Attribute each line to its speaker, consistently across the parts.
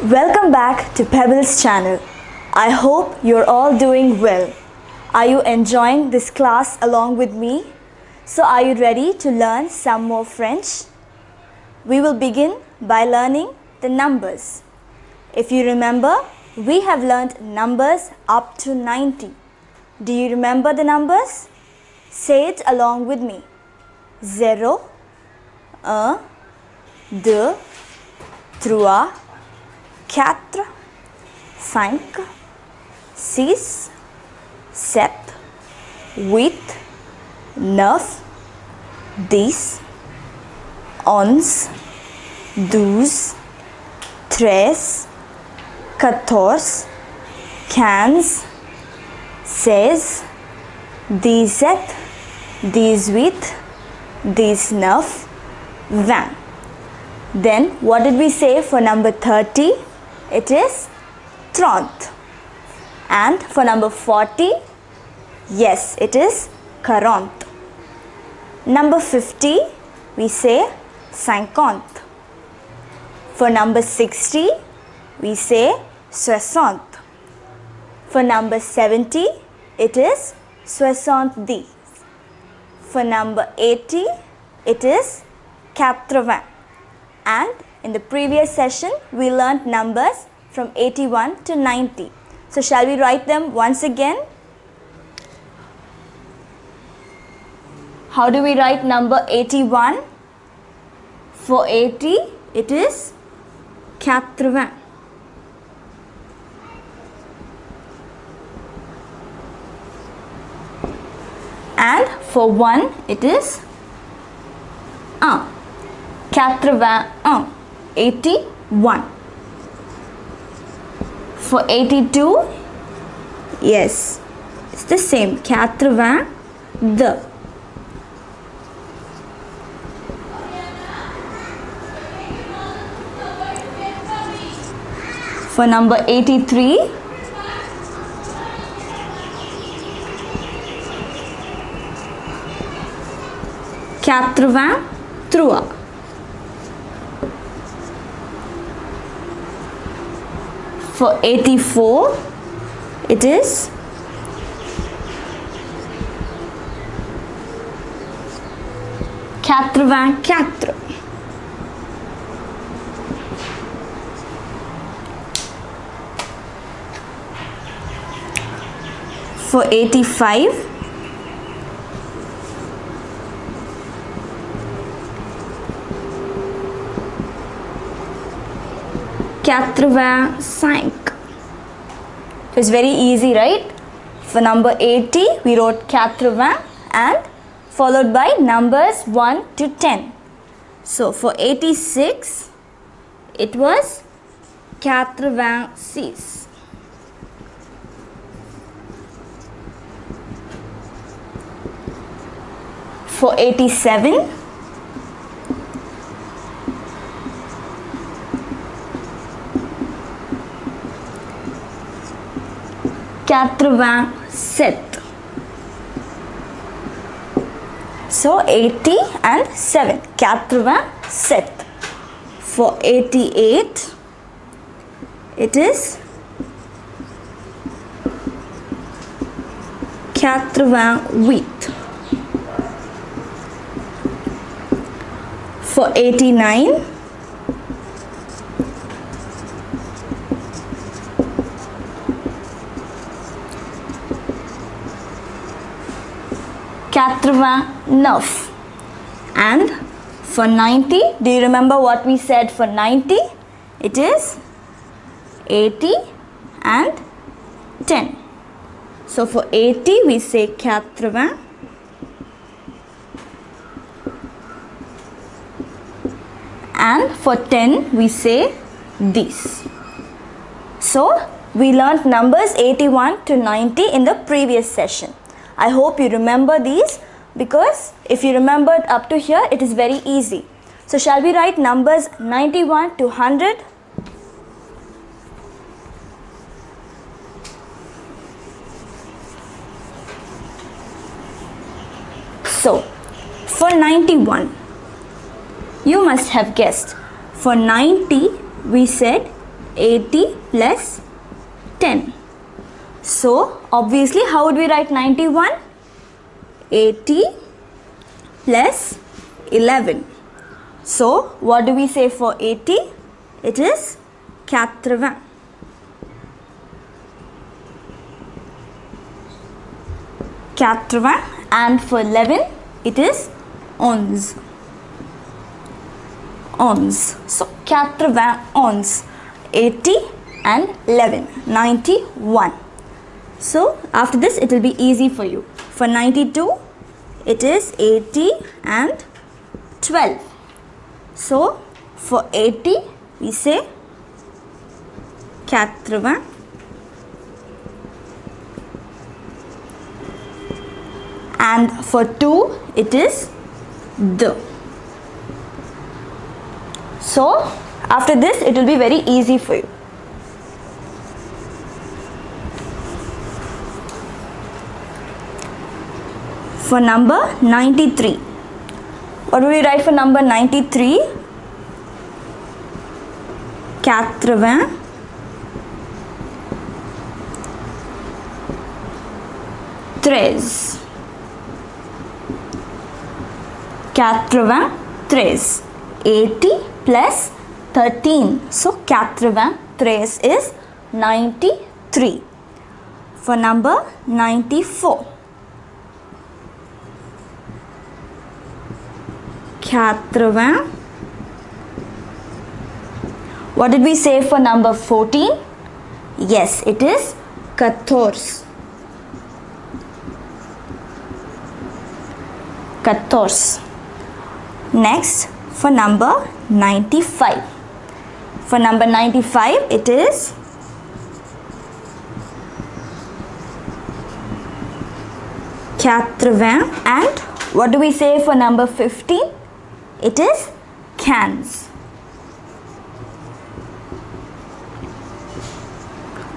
Speaker 1: Welcome back to Pebbles channel. I hope you're all doing well. Are you enjoying this class along with me? So are you ready to learn some more French? We will begin by learning the numbers. If you remember, we have learned numbers up to 90. Do you remember the numbers? Say it along with me. 0, 1, 2, 3, 4, 5, 6, 7, 8, 9, 10, 11, 12, 13, 14, 15, 16, 17, 18, 19, 20. Then what did we say for number 30? It is 30. And for number 40? Yes, it is 40. Number 50, we say 50. For number 60, we say 60. For number 70, it is 70. For number 80, it is 80. And in the previous session, we learnt numbers from 81 to 90. So shall we write them once again? How do we write number 81? For 80, it is 80. And for 1, it is 1. 81, 81. For 82, yes, it's the same, 82. For number 83, trois. For 84, it is 84. For 85, cinq. It's very easy, right? For number 80, we wrote 80 and followed by numbers 1 to 10. So for 86, it was 86. For 87, set. So 80 and 7, 87. For 88, it is 88. For 89, and for 90, do you remember what we said for 90? It is 80 and 10. So for 80, we say 80. And for 10, we say this. So we learnt numbers 81 to 90 in the previous session. I hope you remember these, because if you remembered up to here, it is very easy. So shall we write numbers 91 to 100? So for 91, you must have guessed. For 90, we said 80 plus 10. So obviously how would we write 91? 80 plus 11. So what do we say for 80? It is 80. And for 11 it is 11. 11. So 91. 80 and 11. 91. So after this it will be easy for you. For 92 it is 80 and 12. So for 80 we say 80. And for 2 it is the. So after this it will be very easy for you. For number 93, what do we write for number 93? 93. 93. 80 plus 13. So 93 is 93. For number 94. 80. What did we say for number 14? Yes, it is 14. 14. Next, for number 95. For number 95, it is 80. And what do we say for number 15? It is cans.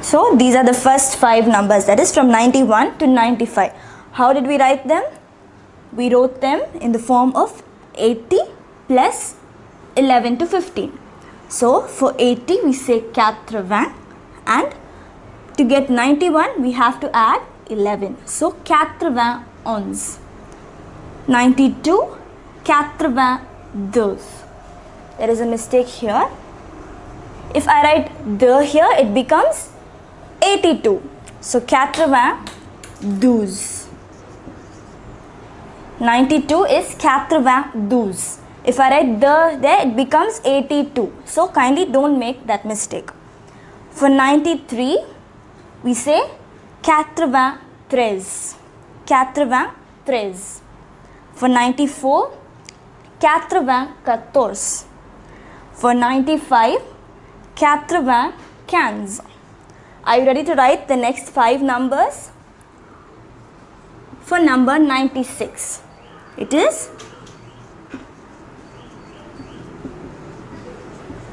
Speaker 1: So these are the first 5 numbers, that is from 91 to 95. How did we write them? We wrote them in the form of 80 plus 11 to 15. So for 80 we say 80, and to get 91 we have to add 11. So 91. 92, 92. There is a mistake here. If I write the here, it becomes 82. So 92. 92 is 92. If I write the there, it becomes 82. So kindly don't make that mistake. For 93, we say 93. 93. For 94, 94. For 95, 95. Are you ready to write the next 5 numbers? For number 96, it is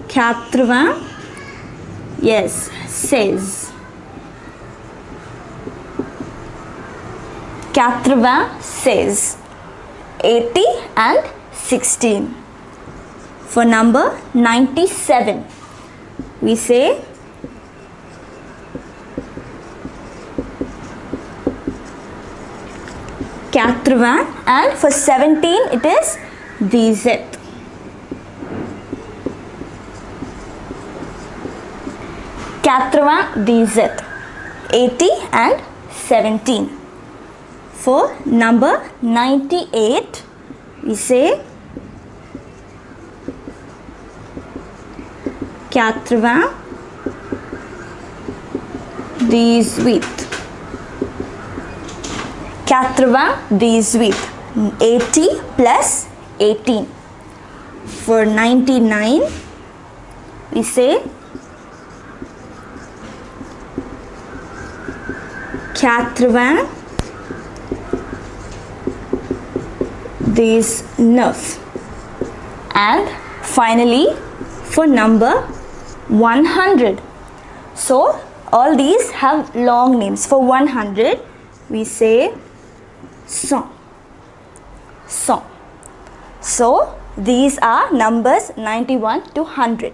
Speaker 1: 80. Yes, says. 80 says. 80 and 16. For number 97, we say 80, and for 17 it is DZ. 80 DZ. 80 and 17. For number 98, we say 80 18. 80 80 plus 18. For 99, we say 89. 9. And finally for number 100. So all these have long names. For 100, we say 100. 100. So these are numbers 91 to 100.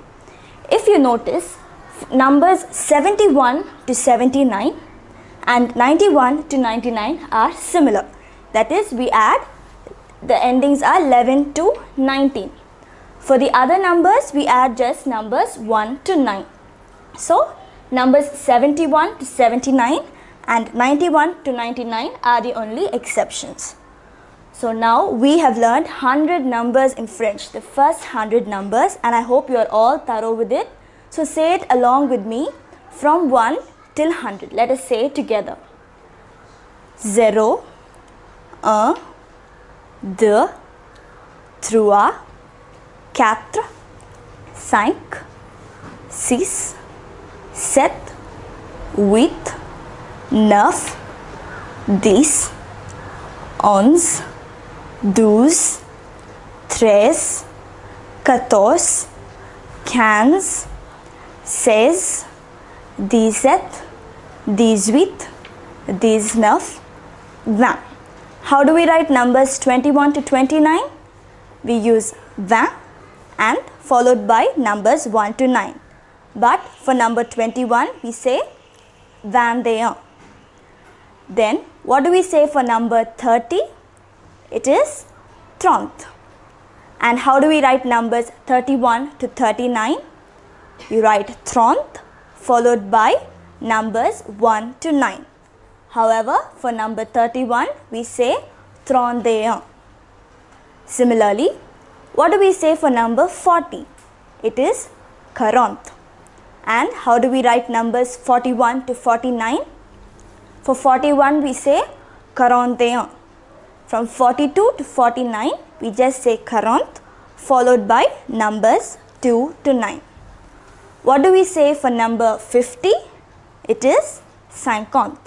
Speaker 1: If you notice, Numbers 71 to 79 and 91 to 99 are similar. That is, we add, the endings are 11 to 19. For the other numbers, we add just numbers 1 to 9. So, numbers 71 to 79 and 91 to 99 are the only exceptions. So now we have learned 100 numbers in French, the first 100 numbers, and I hope you are all thorough with it. So say it along with me from 1 till 100. Let us say it together. 0, 1, 2, 3, 4, 5, 6, 7, 8, 9, 10, 11, 12, 13, 14, 15, 16, 17, 18, 19, 20. How do we write numbers 21 to 29? We use 20 and followed by numbers 1 to 9. But for number 21, we say 21. Then what do we say for number 30? It is 30. And how do we write numbers 31 to 39? You write 30 followed by numbers 1 to 9. However, for number 31, we say 31. Similarly, what do we say for number 40? It is 40. And how do we write numbers 41 to 49? For 41, we say 41. From 42 to 49, we just say 40 followed by numbers 2 to 9. What do we say for number 50? It is 50.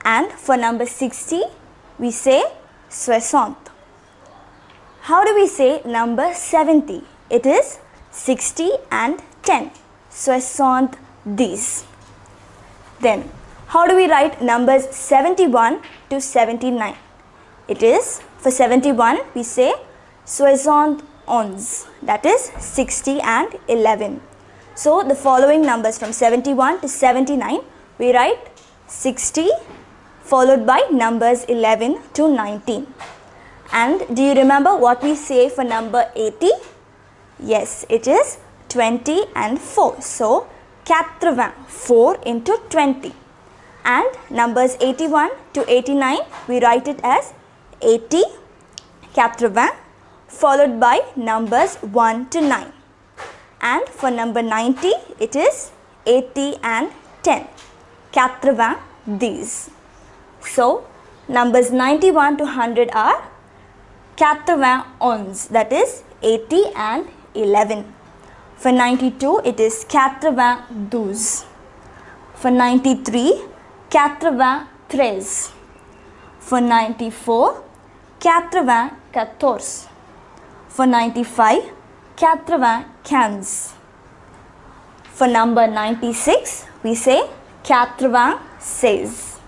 Speaker 1: And for number 60, we say 60. How do we say number 70? It is 60 and 10. 70. Then, how do we write numbers 71 to 79? It is, for 71, we say 71. That is 60 and 11. So, the following numbers from 71 to 79, we write 60 followed by numbers 11 to 19. And do you remember what we say for number 80? Yes, it is 20 and 4. So, 80, 4 into 20. And numbers 81 to 89, we write it as 80, 80, followed by numbers 1 to 9. And for number 90, it is 80 and 10. 80 these. So, numbers 91 to 100 are 91, that is 80 and 11. For 92, it is 92. For 93, 93. For 94, 94. For 95, 95. For number 96, we say 96.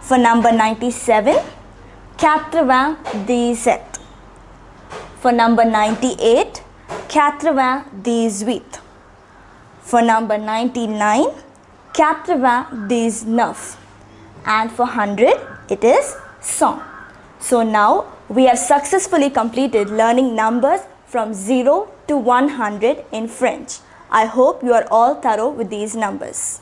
Speaker 1: For number 97, 97. For number 98, 98. For number 99, 99. And for 100, it is 100. So now we have successfully completed learning numbers from 0 to 100 in French. I hope you are all thorough with these numbers.